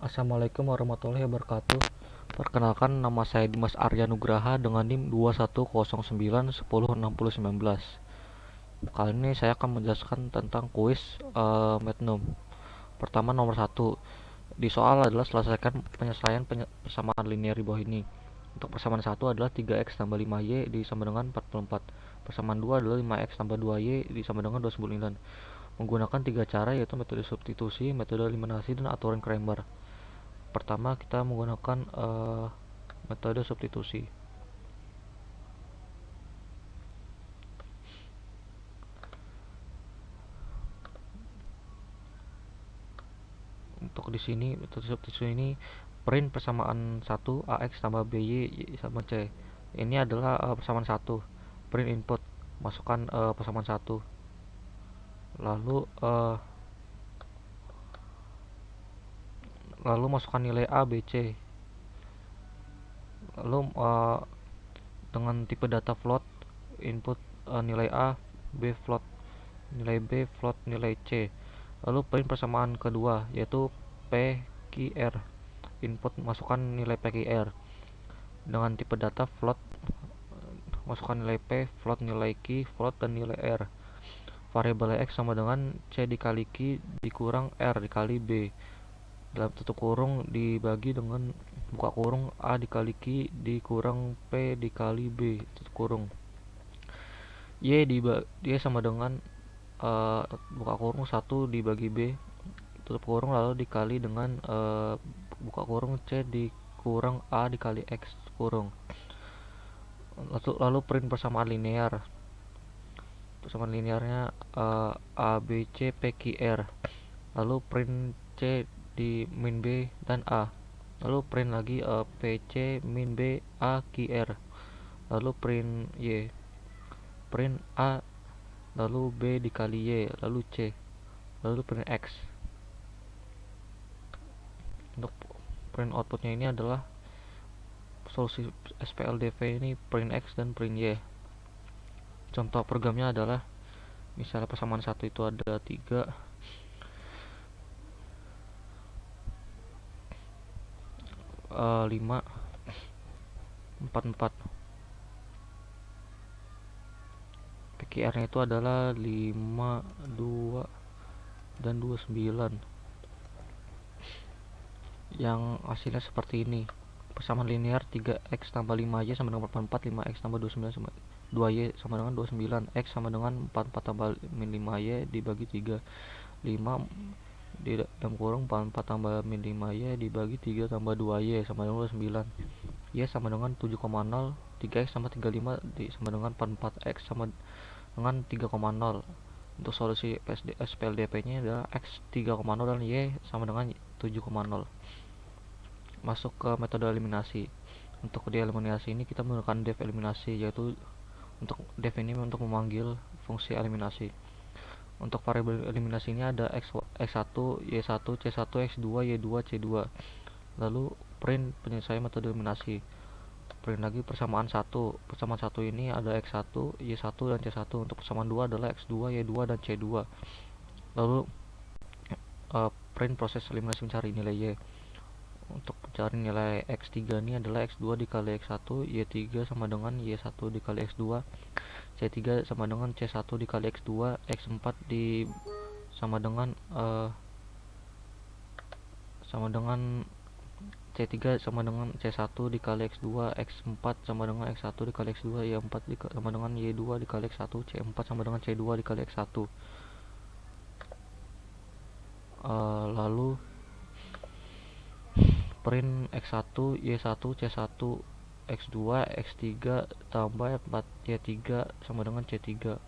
Assalamualaikum warahmatullahi wabarakatuh. Perkenalkan, nama saya Dimas Arya Nugraha dengan NIM 2109106019. Kali ini saya akan menjelaskan tentang kuis Magnum. Pertama, nomor 1. Di soal adalah selesaikan penyelesaian persamaan linear di bawah ini. Untuk persamaan 1 adalah 3x tambah 5y disama dengan 44. Persamaan 2 adalah 5x tambah 2y disama dengan 29. Menggunakan 3 cara, yaitu metode substitusi, metode eliminasi, dan aturan Kramer. Pertama, kita menggunakan metode substitusi. Untuk di sini metode substitusi ini print persamaan 1 ax tambah by sama c. Ini adalah persamaan 1. Print input, masukkan persamaan 1. Lalu masukkan nilai a, b, c. Lalu dengan tipe data float, input nilai a, b float nilai b, float nilai c. Lalu print persamaan kedua, yaitu p, q, r. Input, masukkan nilai p, q, r. Dengan tipe data float, masukkan nilai p, float nilai q, float dan nilai r. Variabel x sama dengan c dikali q dikurang r dikali b. Dalam tutup kurung dibagi dengan buka kurung a dikali q dikurang p dikali b tutup kurung. Y sama dengan buka kurung 1 dibagi b tutup kurung, lalu dikali dengan buka kurung c dikurang a dikali x kurung. Lalu print persamaan linear. Persamaan linearnya a, b, c, p, q, r. Lalu print c di min b dan a. Lalu print lagi p, c, min b, a, q, r. Lalu print y. Print a, lalu b dikali y, lalu c. Lalu print x. Untuk print outputnya ini adalah solusi SPLDV ini print x dan print y. Contoh programnya adalah misalnya persamaan 1 itu ada 3, 5, 4, 4. PQR nya itu adalah 5, 2, dan 29. Yang hasilnya seperti ini. Persamaan linear 3x tambah 5y sama dengan 44, 5x tambah 29 sama 2y sama dengan 29, x sama dengan 44 tambah min 5y dibagi 3. 5 di dalam kurung 44 tambah min 5y dibagi 3 tambah 2y sama dengan 29. Y sama dengan 7,0. 3x sama 35 sama dengan 44, x sama dengan 3,0. Untuk solusi SPLDP nya adalah x 3,0 dan y sama dengan 7,0. Masuk ke metode eliminasi. Untuk di eliminasi ini kita menggunakan def eliminasi, yaitu untuk def ini untuk memanggil fungsi eliminasi. Untuk variabel eliminasi ini ada x1, y1, c1, x2, y2, c2. Lalu print penyelesaian metode eliminasi. Print lagi persamaan 1. Persamaan 1 ini ada x1, y1, dan c1. Untuk persamaan 2 adalah x2, y2, dan c2. Lalu print proses eliminasi mencari nilai y. Untuk mencari nilai x3 ini adalah x2 dikali x1, y3 sama dengan y1 dikali x2, c3 sama dengan c1 dikali x2, x4 sama dengan c3 sama dengan c1 dikali x2, x4 sama dengan x1 dikali x2, y4 sama dengan y2 dikali x1, c4 sama dengan c2 dikali x1. Lalu print x1, y1, c1, x2, x3 tambah 4, y3 sama dengan c3.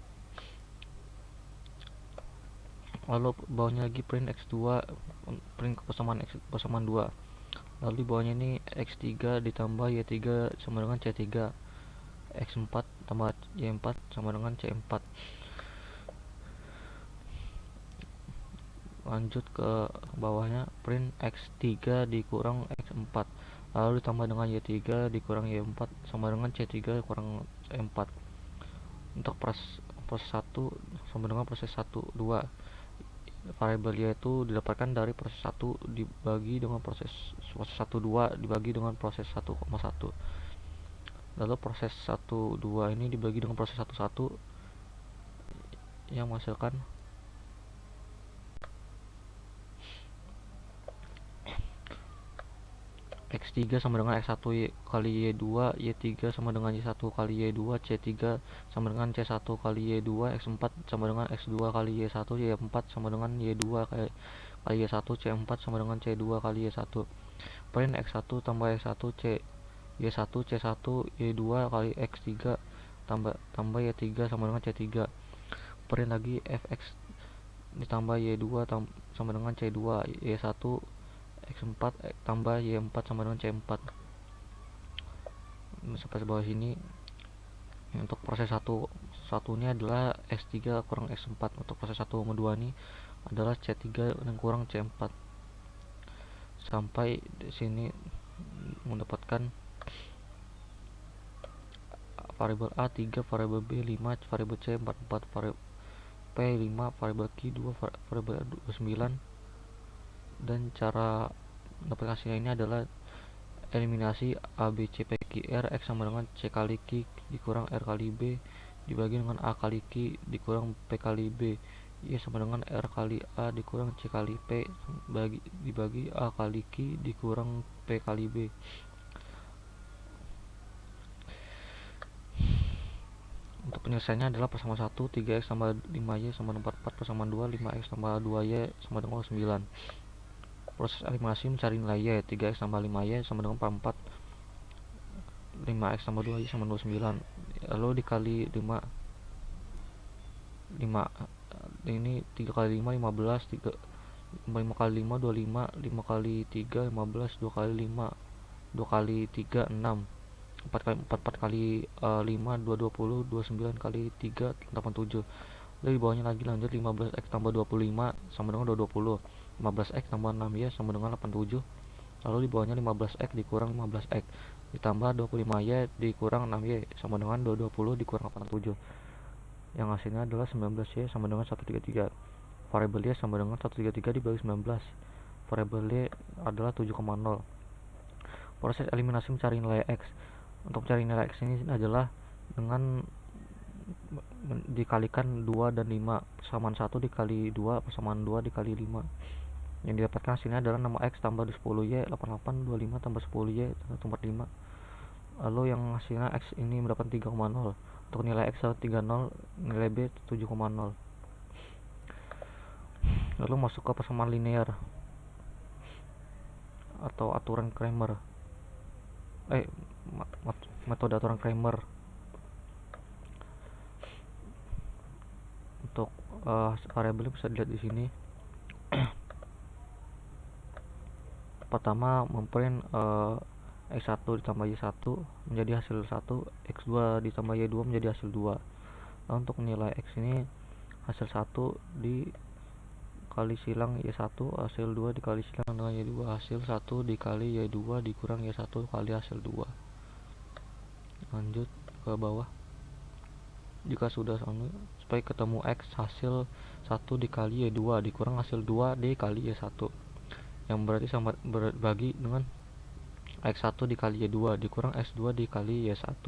Lalu bawahnya lagi print x2, print persamaan 2. Lalu di bawahnya ini x3 ditambah y3 sama dengan c3, x4 tambah y4 sama dengan c4. Lanjut ke bawahnya, print x3 dikurang x4, lalu ditambah dengan y3 dikurang y4 sama dengan c3 kurang y4. Untuk proses 1 sama dengan proses 1, 2. variabel y itu didapatkan dari proses 1 dibagi dengan proses 1,2 dibagi dengan proses 1,1. Lalu proses 1,2 ini dibagi dengan proses 1,1 yang menghasilkan X3 sama dengan X1 kali Y2, Y3 sama dengan Y1 kali Y2, C3 sama dengan C1 kali Y2, X4 sama dengan X2 kali Y1, Y4 sama dengan Y2 kali Y1, C4 sama dengan C2 kali Y1. Print X1 tambah X1 Y1 C1 Y2 kali X3 tambah Y3 sama dengan C3. Print lagi Fx ditambah Y2 sama dengan C2 Y1 X4 tambah Y4 sama dengan C4 sampai bawah sini. Untuk proses 1 satunya adalah X3 kurang X4. Untuk proses 1,2 ini adalah C3 dan kurang C4. Sampai di sini mendapatkan variabel A 3, variabel B 5, variabel C 4, variabel P 5, variabel Q 2, variabel R 29. Dan cara aplikasinya ini adalah eliminasi A B C P Q R, X sama dengan C kali Q dikurang R kali B dibagi dengan A kali Q dikurang P kali B, Y sama dengan R kali A dikurang C kali P dibagi A kali Q dikurang P kali B. Untuk penyelesaiannya adalah persamaan 1, 3x tambah 5y sama dengan 44, persamaan 2, 5x tambah 2y sama dengan 9. Proses eliminasi mencari nilai y, 3x tambah 5y sama dengan 44, 5x tambah 2y sama 29. Lalu dikali 5 ini 3 kali 5 15, 5 kali 5 25, 5 kali 3 15, 2 kali 5 2 kali 3 6, 4 kali 5 2 20, 29 kali 3 87. Lalu di bawahnya lagi lanjut 15x tambah 25 sama dengan 220, 15x tambah 6y sama dengan 87. Lalu di bawahnya 15x dikurang 15x ditambah 25y dikurang 6y sama dengan 220 dikurang 87. Yang hasilnya adalah 19y sama dengan 133. Variabel y sama dengan 133 dibagi 19. Variabel y adalah 7,0. Proses eliminasi mencari nilai x. Untuk mencari nilai x ini adalah dengan dikalikan 2 dan 5, persamaan 1 dikali 2, persamaan 2 dikali 5. Yang didapatkan hasilnya adalah 6x tambah 10y 88, 25 tambah 10y 145. Lalu yang hasilnya x ini mendapatkan 3,0. Untuk nilai x adalah 30, nilai b 7,0. Lalu masuk ke persamaan linear atau aturan Cramer. Metode aturan Cramer. Untuk variabel bisa dilihat di sini. Pertama memprint X1 ditambah Y1 menjadi hasil 1, X2 ditambah Y2 menjadi hasil 2. Lalu untuk nilai X ini hasil 1 dikali silang Y1 hasil 2 dikali silang dengan Y2 hasil 1 dikali Y2 dikurang Y1 kali hasil 2. Lanjut ke bawah. Jika sudah sama, supaya ketemu X hasil 1 dikali Y2 dikurang hasil 2 dikali Y1, yang berarti sama berbagi dengan X1 dikali Y2 dikurang X2 dikali Y1.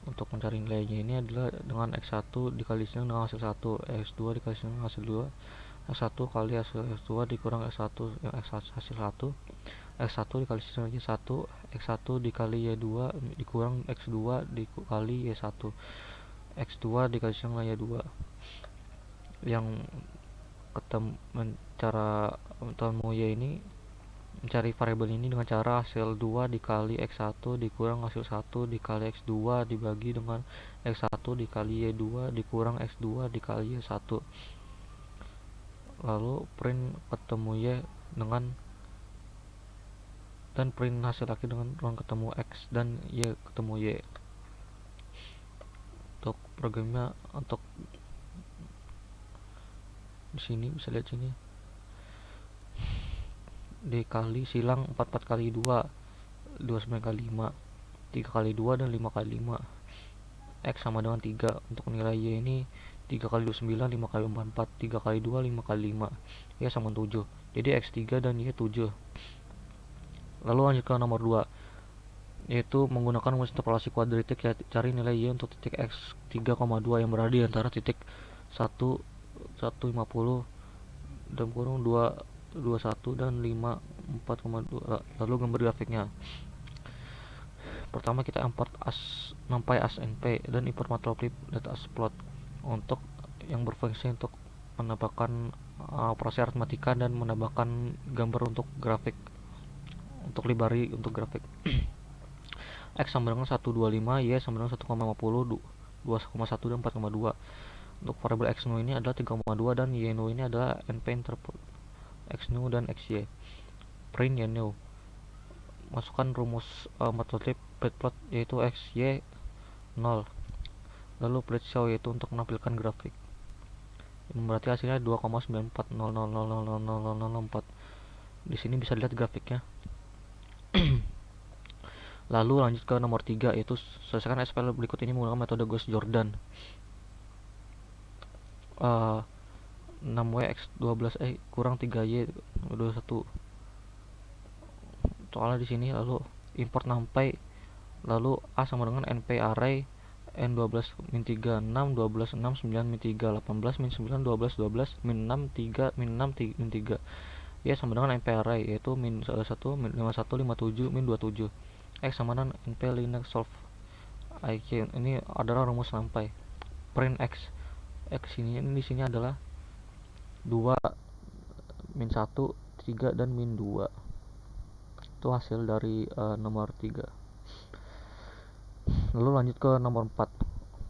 Untuk mencari nilainya ini adalah dengan X1 dikali silang dengan hasil 1, X2 dikali silang dengan hasil 2, X1 kali hasil X2 dikurang X1 yang hasil 1, X1 dikali silang lagi 1, X1 dikali Y2 dikurang X2 dikali Y1, X2 dikali silang dengan Y2. Yang cara ketemu Y ini mencari variabel ini dengan cara hasil 2 dikali X1 dikurang hasil 1 dikali X2 dibagi dengan X1 dikali Y2 dikurang X2 dikali Y1. Lalu print ketemu Y dengan dan print hasil akhir dengan ketemu X dan Y ketemu Y. Untuk programnya untuk di sini bisa lihat sini dikali silang 44 kali 2 29 kali 5 3 kali 2 dan 5 kali 5. X sama dengan 3. Untuk nilai Y ini 3 kali 29 5 kali 44, 3 kali 2 5 kali 5 Y sama 7. Jadi X3 dan Y 7. Lalu lanjut ke nomor 2, yaitu menggunakan rumus interpolasi kuadritik, ya cari nilai Y untuk titik X 3,2 yang berada di antara titik 1 150 dan kurung 2 21 dan 5 4,2. Lalu gambar grafiknya. Pertama kita import numpy as np dan import matplotlib data as plot untuk yang berfungsi untuk menambahkan operasi aritmatika dan menambahkan gambar untuk grafik, untuk library untuk grafik. X sama dengan 125, Y sama dengan 1,50, 2,1 dan 4,2. Untuk variabel X nu ini adalah 3,2 dan Y nu ini adalah np interpol X nu dan XY. Print Y nu. Masukkan rumus matplotlib plot yaitu X, Y 0. Lalu print show yaitu untuk menampilkan grafik. Berarti hasilnya 2,9400000004. Di sini bisa dilihat grafiknya. Lalu lanjut ke nomor 3, yaitu selesaikan SPL berikut ini menggunakan metode Gauss-Jordan. 6Y X 12E kurang 3Y 21. Soalnya di sini lalu import numpy, lalu A sama dengan np array n12 min 3 6 12 6 9 min 3 18 min 9 12 12 min 6 3 min 6 min 3. Y sama dengan np array yaitu min 1 min 51 57 min 27. X sama dengan np linear solve IQ. Ini adalah rumus numpy. Print X ini di sini adalah 2 min 1 3 dan min 2. Itu hasil dari nomor 3. Lalu lanjut ke nomor 4.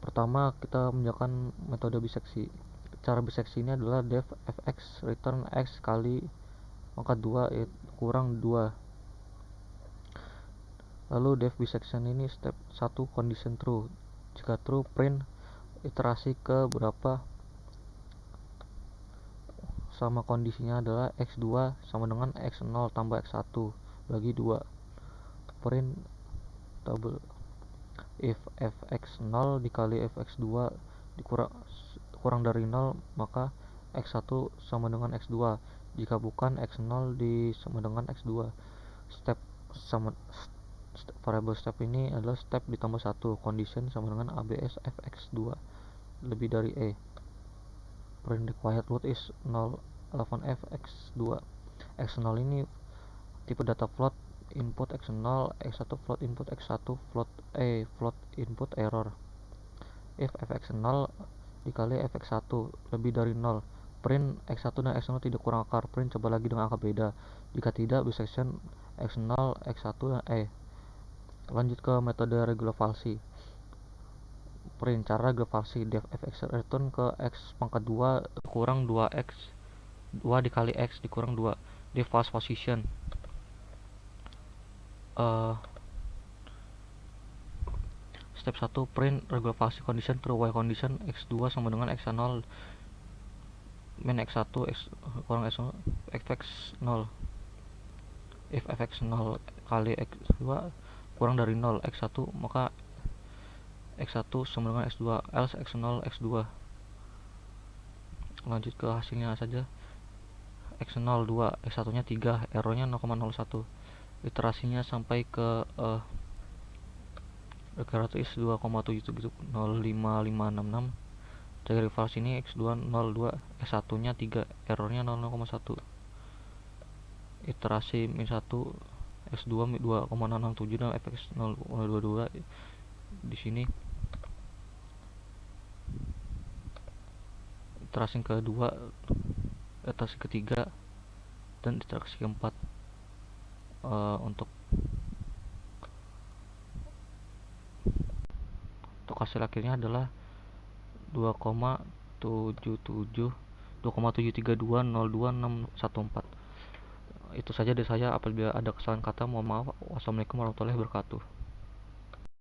Pertama kita menggunakan metode biseksi. Cara biseksi ini adalah def fx return x kali pangkat 2 kurang 2. Lalu def bisection ini step 1 condition true. Jika true, print iterasi ke berapa sama kondisinya adalah x2 sama dengan x0 tambah x1 bagi 2. Print double if fx0 dikali fx2 kurang dari 0, maka x1 sama dengan x2. Jika bukan, x0 sama dengan x2. Step variable step ini adalah step ditambah 1 condition sama dengan abs fx2 lebih dari e. Print required root is 0 11 fx2. x0 ini tipe data float input x0, x1 float input x1 float input error. If fx0 dikali fx1 lebih dari 0, print x1 dan x0 tidak kurang akar. Print coba lagi dengan angka beda. Jika tidak, bisection x0 x1 dan Lanjut ke metode regular falsi. Print cara regular falsi def fx return ke x pangkat 2 kurang 2x 2 dikali x dikurang 2. Def false position. Step 1 print regular falsi condition true while condition x2 sama dengan x0 min x1 x kurang x0 fx0. If fx0 kali x2 kurang dari 0 x1, maka x1 sama dengan x2, else x0 x2. Lanjut ke hasilnya saja. x0 2, x1 nya 3, errornya 0,01. Iterasinya sampai ke is 2,77055566. Dari reverse ini x2 02, x1 nya 3, errornya 0,1. Iterasi min 1 x2 2,667 dan fx 0,22 di sini. Iterasi kedua, iterasi ketiga dan iterasi keempat. Untuk hasil akhirnya adalah 2,732020614. Itu saja dari saya. Apabila ada kesalahan kata, mohon maaf. Wassalamualaikum warahmatullahi wabarakatuh.